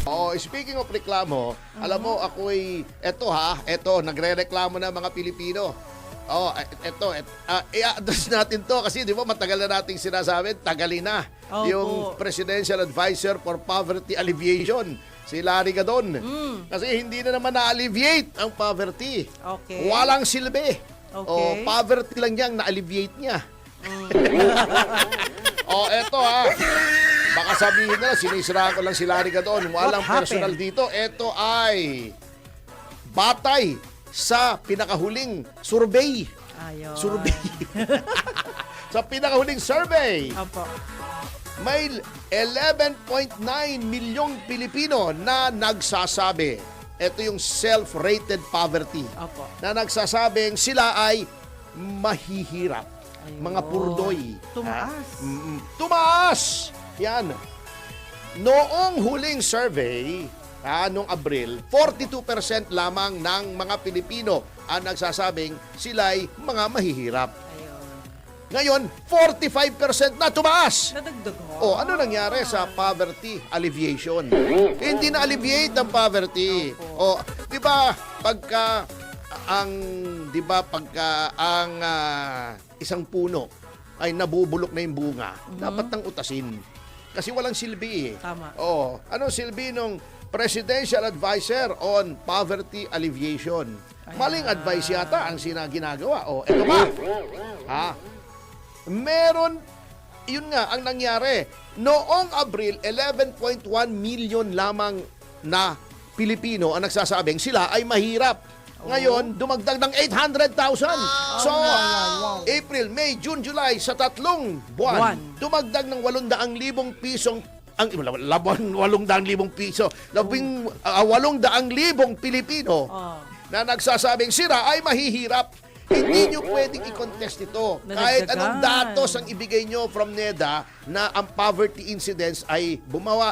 Oh, speaking of reklamo, alam mo ako'y eto nagrereklamo na mga Pilipino. Oh, i-address natin to kasi di ba matagal na nating sinasabi, tagalin na. Opo. Yung Presidential Advisor for Poverty Alleviation, si Larry Gadon. Kasi hindi na naman na-alleviate ang poverty. Okay. Walang silbi. Okay. Oh, poverty lang niyang na-alleviate niya. Oh, eto baka sabihin nila, sinisiraan ko lang si Larry Gadon. Walang personal dito. Ito ay batay sa pinakahuling survey. Ayun. Survey. Sa pinakahuling survey, Opo. may 11.9 milyong Pilipino na nagsasabi. Ito yung self-rated poverty. Opo. Na nagsasabing sila ay mahihirap. Ayun. Mga purdoy. Tumaas. Tumaas! Yan. Noong huling survey, noong Abril, 42% lamang ng mga Pilipino ang nagsasabing sila'y mga mahihirap. Ayun. Ngayon, 45% na tumaas! Nadagdag O, ho. ano nangyari sa poverty alleviation? Hindi na alleviate ang poverty. O, 'di ba, pagka ang isang puno ay nabubulok na yung bunga, dapat nang utasin. Kasi walang silbi eh. Tama. O, anong silbi nung Presidential Advisor on Poverty Alleviation? Maling advice yata ang ginagawa. O, eto pa. Meron, yun nga ang nangyari. Noong Abril, 11.1 million lamang na Pilipino ang nagsasabing sila ay mahirap. Ngayon, dumagdag ng 800,000. So, April, May, June, July, sa 3 buwan, dumagdag ng 800,000 pisong 800,000 piso, 800,000 Pilipino na nagsasabing sila ay mahihirap. Hindi nyo pwedeng i-contest ito. Kahit anong datos ang ibigay nyo from NEDA na ang poverty incidence ay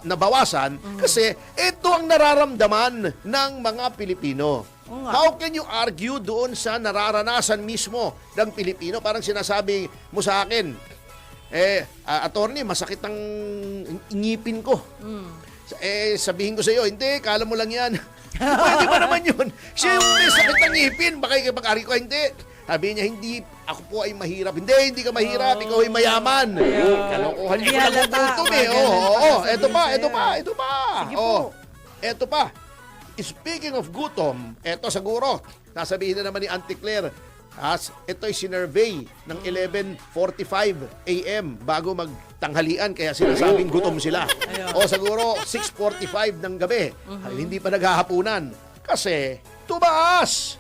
nabawasan kasi ito ang nararamdaman ng mga Pilipino. How can you argue doon sa nararanasan mismo ng Pilipino? Parang sinasabi mo sa akin, attorney, masakit ang ngipin ko. Sabihin ko sa iyo, hindi, kala mo lang yan. Pwede ba naman yun? Siya yung may sakit ng ngipin, baka ikipag-ari ko, hindi. Sabi niya, hindi, ako po ay mahirap. Hindi ka mahirap, ikaw ay mayaman. Kalokohan niyo lang ang tutom eh. Eto pa. Eto pa. Speaking of gutom, eto siguro, nasabihin na naman ni Auntie Claire, ito'y sinurvey ng 11:45 a.m. bago magtanghalian, kaya sinasabing gutom sila. O siguro 6:45 ng gabi, hindi pa naghahapunan. Kasi tumaas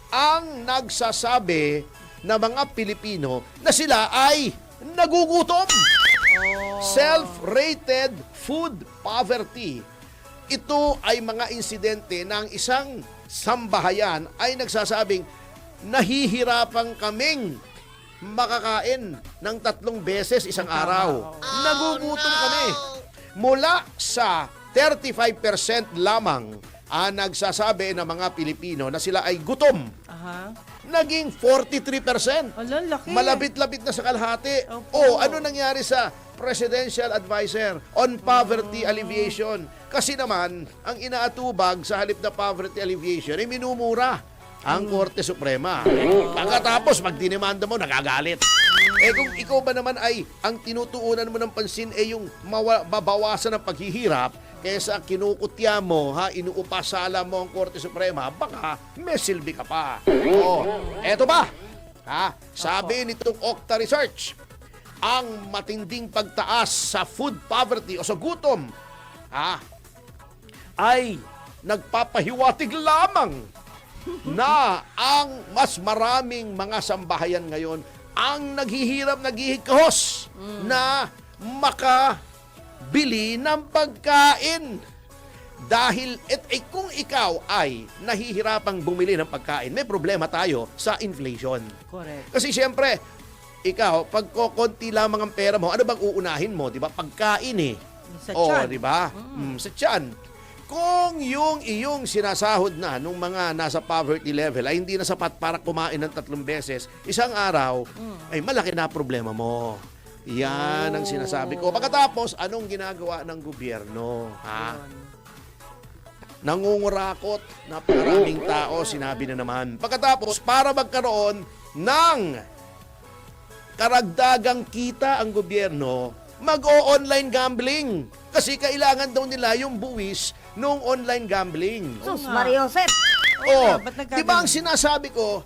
ang nagsasabi na mga Pilipino na sila ay nagugutom. Self-rated food poverty. Ito ay mga insidente ng isang sambahayan ay nagsasabing nahihirapan kaming makakain ng 3 beses isang araw. Nagugutom kami. Mula sa 35% lamang ang nagsasabi ng mga Pilipino na sila ay gutom. Naging 43%. Laki. Malapit-lapit na sa kalahati. Ano nangyari sa Presidential Advisor on Poverty Alleviation? Kasi naman, ang inaatubag sa halip na poverty alleviation ay minumura ang Korte Suprema. Pagkatapos, magdinimanda mo, nagagalit. Kung ikaw ba naman ay ang tinutuunan mo ng pansin ay yung mabawasan ng paghihirap, kaysa kinukutya mo, inuupasala mo ang Korte Suprema, baka may silbi ka pa. Eto ba? Sabi nitong Okta Research, ang matinding pagtaas sa food poverty o sa gutom ay nagpapahiwatig lamang na ang mas maraming mga sambahayan ngayon ang naghihirap, naghihikahos na makabili ng pagkain. Dahil kung ikaw ay nahihirapang bumili ng pagkain, may problema tayo sa inflation. Correct. Kasi siyempre, ikaw, pag konti lamang ang pera mo, ano bang uunahin mo? Di ba? Pagkain eh. Sa tiyan. Di ba? Sa tiyan. Kung yung iyong sinasahod na nung mga nasa poverty level ay hindi na sapat para kumain ng 3 beses, isang araw, ay malaki na problema mo. Yan ang sinasabi ko. Pagkatapos, anong ginagawa ng gobyerno? nangungurakot, napakaraming tao, sinabi na naman. Pagkatapos, para magkaroon ng karagdagang kita ang gobyerno, mag-o-online gambling. Kasi kailangan daw nila yung buwis nung online gambling. Sus, Mariosep. Di ba ang sinasabi ko,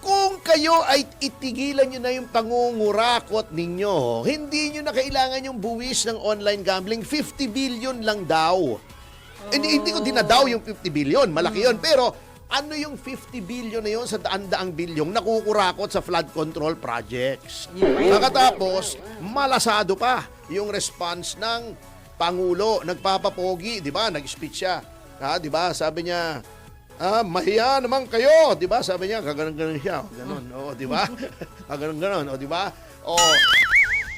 kung kayo ay itigilan nyo na yung pangungurakot ninyo, hindi nyo na kailangan yung buwis ng online gambling, 50 billion lang daw. Hindi ko dinadaw yung 50 billion, malaki yun. Pero ano yung 50 billion na yun sa daan-daang bilyong nakukurakot sa flood control projects? Pagkatapos, malasado pa yung response ng Pangulo. Nagpapapogi, di ba? Nag-speech siya. Di ba? Sabi niya, mahiya naman kayo, 'di ba? Sabi niya, gaganon-ganon siya. Ganon. Di ba? Gaganon-ganon, di ba?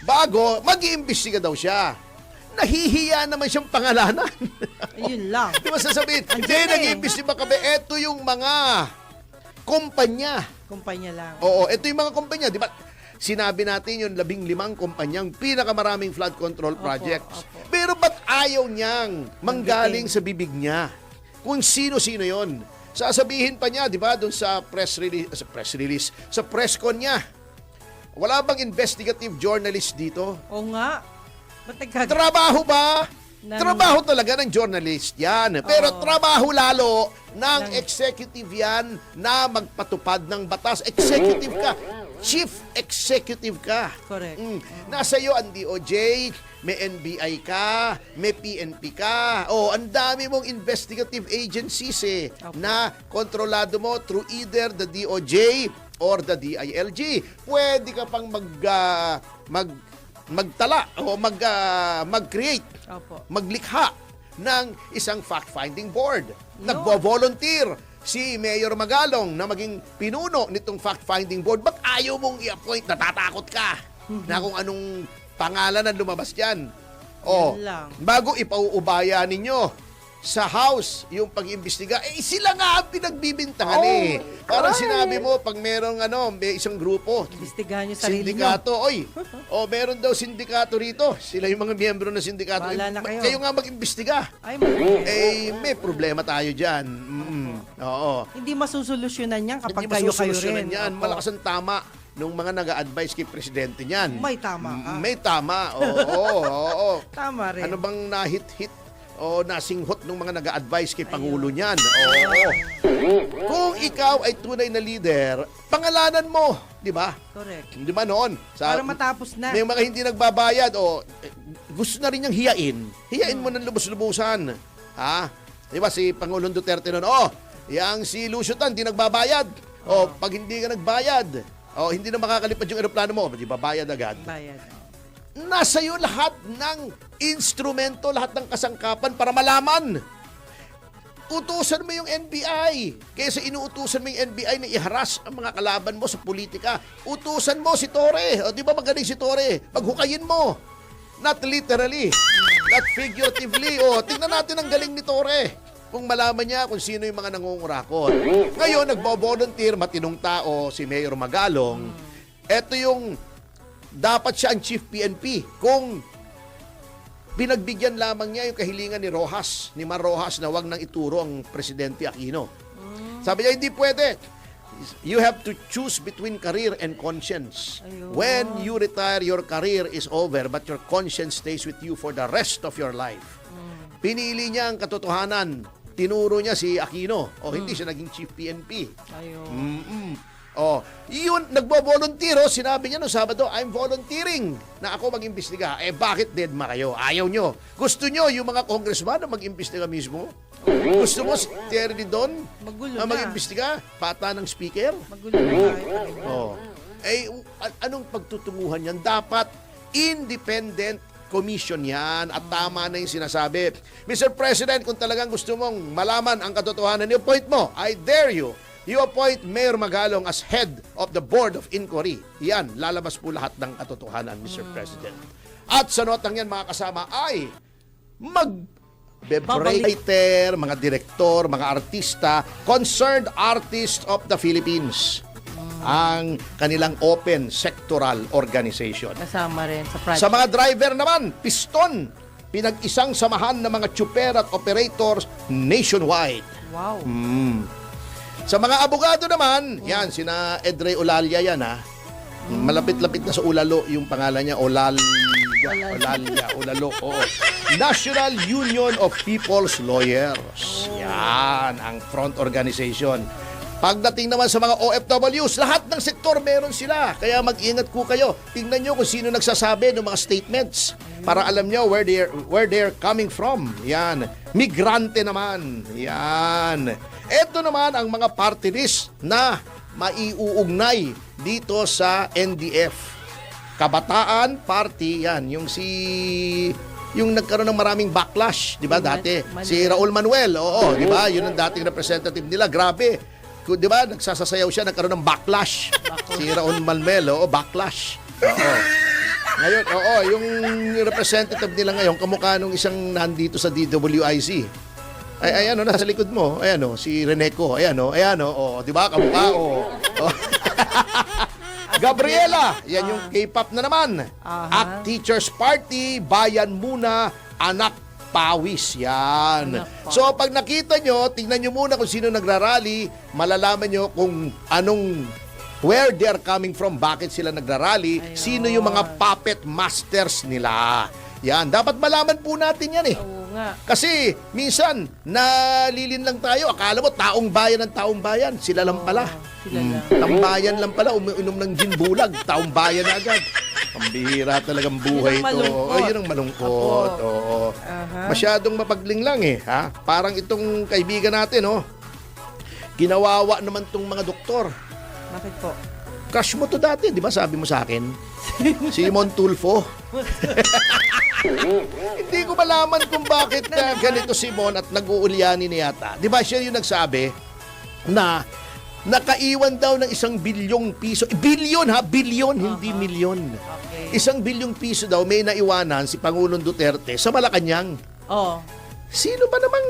Bago mag-iimbestiga daw siya. Nahihiya naman siyang pangalanan. Ayun lang. Di ba sasabihin, hindi, nag-iimbestiga kami. Ito yung mga kumpanya. Kumpanya lang. Ito yung mga kumpanya, di ba? Sinabi natin yung 15 kumpanyang pinakamaraming flood control projects. Opo. Pero ba't ayaw niyang manggaling sa bibig niya? Kung sino-sino yon. Sasabihin pa niya, di ba, doon sa press release, sa press con niya. Wala bang investigative journalist dito? Oo nga. Ba't Trabaho ba? Trabaho talaga ng journalist yan. Pero trabaho lalo ng executive yan na magpatupad ng batas. Executive ka. Chief executive ka. Correct. Nasa iyo ang DOJ, may NBI ka, may PNP ka. Ang dami mong investigative agencies na kontrolado mo through either the DOJ or the DILG. Pwede ka pang magtala o mag-create, maglikha ng isang fact-finding board. Nagbo-volunteer si Mayor Magalong na maging pinuno nitong fact-finding board. Ba't ayaw mong i-appoint? Natatakot ka na kung anong pangalan ang lumabas dyan. Bago ipauubaya ninyo sa House yung pag-iimbestiga, sila nga ang pinagbibintangan Parang sinabi mo, pag merong may isang grupo, imbestigahan nyo sarili sindikato, meron daw sindikato rito. Sila yung mga miyembro ng sindikato. Bahala na kayo. Kayo nga mag-imbestiga. May problema tayo dyan. Hindi masusolusyonan yan kapag Hindi kayo masusolusyonan rin. yan. Malakas ang tama nung mga nag-a-advise kay Presidente niyan. May tama ka. May tama. Oo. Tama rin. Ano bang nahit-hit o nasinghot ng mga nag-a-advise kay Pangulo niyan? Kung ikaw ay tunay na leader, pangalanan mo, di ba? Correct. Di ba noon? Para matapos na. May mga hindi nagbabayad gusto na rin niyang hiyain. Hiyain mo ng lubos-lubusan. Di ba si Pangulong Duterte noon, yang si Lucio Tan, di nagbabayad. Pag hindi ka nagbayad, hindi na makakalipad yung eroplano mo, di babayad agad. Bayad. Nasa iyo lahat ng instrumento, lahat ng kasangkapan para malaman. Utusan mo yung NBI. Kaysa inuutusan mo yung NBI na iharas ang mga kalaban mo sa politika, utusan mo si Torre. Di ba magaling si Torre? Paghukayin mo. Not literally, not figuratively. Tingnan natin ang galing ni Torre. Kung malaman niya kung sino yung mga nangungurakot. Ngayon, nagbo-volunteer, matinong tao, si Mayor Magalong. Ito yung dapat siya ang Chief PNP. Kung pinagbigyan lamang niya yung kahilingan ni Rojas, ni Mar Rojas, na wag nang ituro ang Presidente Aquino. Sabi niya, hindi pwede. You have to choose between career and conscience. Ayun. When you retire, your career is over, but your conscience stays with you for the rest of your life. Pinili niya ang katotohanan. Tinuro niya si Aquino. Hindi siya naging Chief PNP. Ayun. Yun, nagbo-volunteer. Sinabi niya no Sabado, I'm volunteering na ako mag-imbestiga. Bakit deadma kayo? Ayaw nyo. Gusto nyo yung mga congressman na mag-imbestiga mismo? Gusto mo si Terry Didon Magulo na na. mag-imbestiga? Pata ng speaker? Magulo na. Anong pagtutunguhan yan? Dapat independent commission yan at tama na yung sinasabi. Mr. President, kung talagang gusto mong malaman ang katotohanan, i-appoint mo. I dare you. You appoint Mayor Magalong as head of the Board of Inquiry. Yan, lalabas po lahat ng katotohanan, Mr. President. At sa notang yan, mga kasama, ay writer, mga direktor, mga artista, concerned artists of the Philippines. Ang kanilang open sectoral organization. Kasama rin sa project. Sa mga driver naman, piston pinag-isang samahan ng mga tsuper at operators nationwide. Wow. Sa mga abogado naman, yan, sina Edre Olalia yan ha. Malapit-lapit na sa Ulalo yung pangalan niya, Olalia, Ulalo, oo. National Union of People's Lawyers. Yan, ang front organization. Pagdating naman sa mga OFWs, lahat ng sektor meron sila. Kaya mag-ingat ko kayo. Tingnan nyo kung sino nagsasabi ng mga statements para alam nyo where they're coming from. Yan. Migrante naman. Yan. Ito naman ang mga party list na maiuugnay dito sa NDF. Kabataan Party, yan. Yung nagkaroon ng maraming backlash, di ba dati? Si Raul Manuel, oo, di ba? Yun ang dating representative nila. Grabe. Di ba? Nagsasayaw siya, nagkaroon ng backlash. Si Raul Manuel, oo, backlash. Oo. Ngayon, oo, yung representative nila ngayon, kamukha nung isang nandito sa DWIC. Ay, ayan, nasa likod mo. Ayan, si Reneco. Ayan, oh, di ba? Kamukha, oh. Gabriela, yan yung K-pop na naman. At Teachers Party, Bayan Muna, Anak Pawis. Yan. So pag nakita nyo, tingnan nyo muna kung sino nagrarally, malalaman nyo kung where they are coming from, bakit sila nagrarally, sino yung mga puppet masters nila. Yan, dapat malaman po natin yan eh. Oo nga. Kasi minsan, nalilin lang tayo. Akala mo, taong bayan. Sila lang pala. Tambayan lang pala, umiinom ng gin bulag. Taong bayan na agad. Pambihira talagang buhay ito. Yun ang malungkot. Oo. Masyadong mapagling lang eh. Ha? Parang itong kaibigan natin, ginawawa naman tong mga doktor. Bakit po? Crush mo to dati, di ba sabi mo sa akin? Si Montulfo. Hindi ko malaman kung bakit ganito si Mon at nag-uulyani niya yata. Di ba siya yung nagsabi na nakaiwan daw ng 1 bilyong piso. Bilyon ha, bilyon, hindi milyon. Okay. 1 bilyong piso daw may naiwanan si Pangulong Duterte sa Malacanang. Oo. Sino ba namang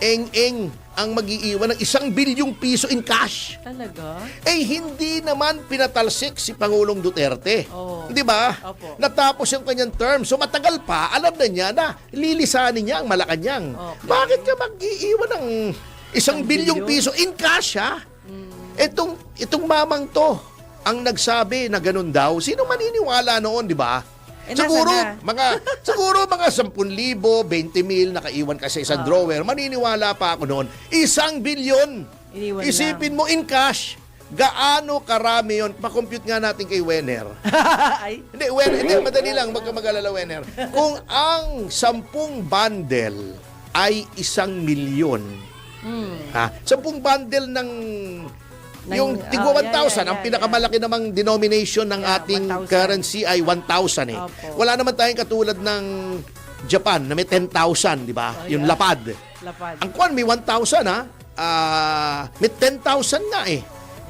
eng-eng ang mag-iiwan ng 1 bilyong piso in cash? Talaga? Hindi naman pinatalsik si Pangulong Duterte. Oo. Di ba? Opo. Natapos yung kanyang term. So matagal pa, alam na niya na lilisanin niya ang Malacanang. Okay. Bakit ka mag-iiwan ng 1 bilyong piso in cash, ha? Itong mamang to ang nagsabi na ganun daw. Sino maniniwala noon, di ba? Siguro mga 10,000, 20,000 nakaiwan ka sa isang drawer. Maniniwala pa ako noon. 1 bilyon. Iniwan Isipin mo in cash. Gaano karami yon? Pa-compute nga natin kay Wenner. Ay. Hindi, madali lang. Mag-alala, Wenner. Kung ang 10 bundle ay 1 milyon, 10 bundle ng yung tigwa 1,000, ang pinakamalaki namang denomination ng ating 1,000. currency ay 1,000 eh. Opo. Wala naman tayong katulad ng Japan na may 10,000, di ba? Yung lapad. Ang kwan may 1,000 ha. May 10,000 nga eh.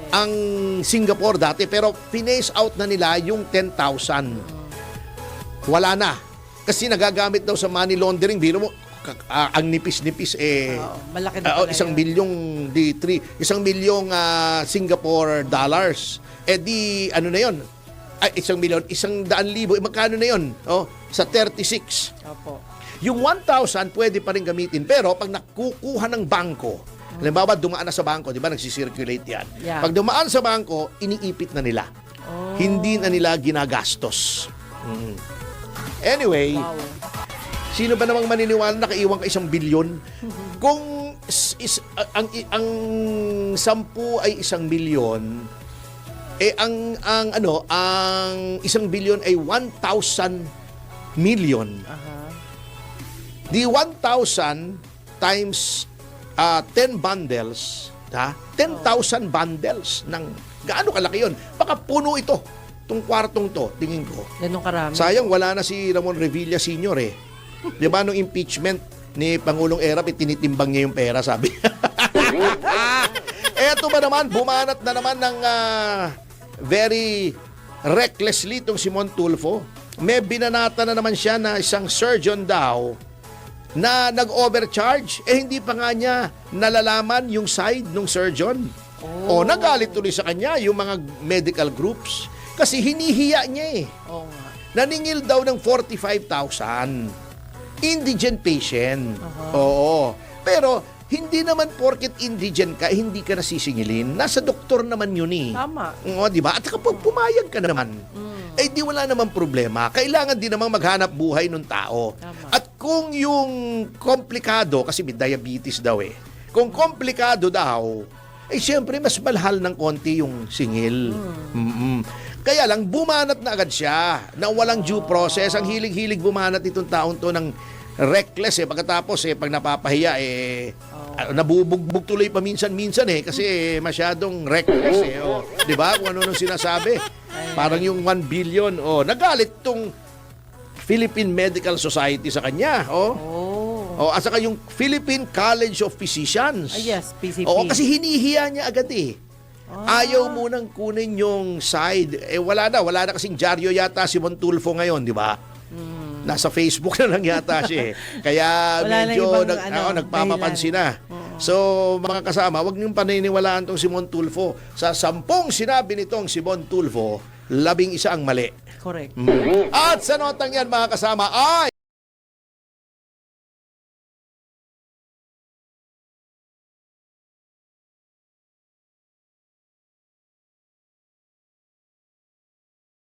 Ang Singapore dati, pero pinace out na nila yung 10,000. Wala na. Kasi nagagamit daw sa money laundering. Biro mo, ang nipis-nipis malaki na pala 1 bilyong D3, 1 bilyong Singapore dollars. Di ano na 'yon? 1 milyon, 100,000, magkano na 'yon? Sa 36. Opo. Yung 1,000 pwede pa rin gamitin, pero pag nakukuha ng bangko, halimbawa dumaan na sa bangko, 'di ba, nagsisirculate 'yan. Yeah. Pag dumaan sa bangko, iniipit na nila. Hindi na nila ginagastos. Anyway, Wow. sino ba namang maniniwala na nakaiwan ka 1 bilyon? Kung ang 10 ay 1 bilyon, ang 1 bilyon ay 1,000 million. Di 1,000 times 10 bundles, 10,000 bundles ng gaano kalaki yun? Baka puno ito, itong kwartong to, tingin ko. Ganun karami. Sayang wala na si Ramon Revilla Sr. eh. Di ba nung impeachment ni Pangulong Erap, tinitimbang niya yung pera, sabi. Eto ba naman, bumanat na naman ng very recklessly itong si Montulfo. May binanata na naman siya na isang surgeon daw na nag-overcharge. Hindi pa nga niya nalalaman yung side ng surgeon. Nagalit tuloy sa kanya yung mga medical groups. Kasi hinihiya niya eh. Oo nga. Naningil daw ng 45,000. indigent patient. Oo. Pero, hindi naman porket indigent ka, hindi ka nasisingilin. Nasa doktor naman yun eh. Tama. Oo, di ba? At kapag pumayag ka naman, eh di wala namang problema. Kailangan din namang maghanap buhay ng tao. Tama. At kung yung komplikado, kasi may diabetes daw eh, kung komplikado daw, eh siyempre mas malhal ng konti yung singil. Kaya lang, bumanat na agad siya na walang due process. Ang hilig-hilig bumanat itong taong to ng reckless eh. Pagkatapos eh, pag napapahiya eh, nabubugbog tuloy pa minsan-minsan eh kasi masyadong reckless eh. Oh, 'di ba? Kung ano nung sinasabi. Parang yung 1 billion. Oh, nagalit tong Philippine Medical Society sa kanya. Oh. Oh, at saka yung Philippine College of Physicians. Yes, PCP. Oo, kasi hinihiya niya agad eh. Ayaw munang kunin yung side. Eh wala na kasing dyaryo yata si Montulfo ngayon, di ba? Nasa Facebook na lang yata siya eh. Kaya Wala medyo na ibang, nagpapapansin na. So, mga kasama, huwag niyong paniniwalaan tong si Montulfo. Sa 10 sinabi nitong si Montulfo, 11 ang mali. Correct. At sa notang yan, mga kasama, ay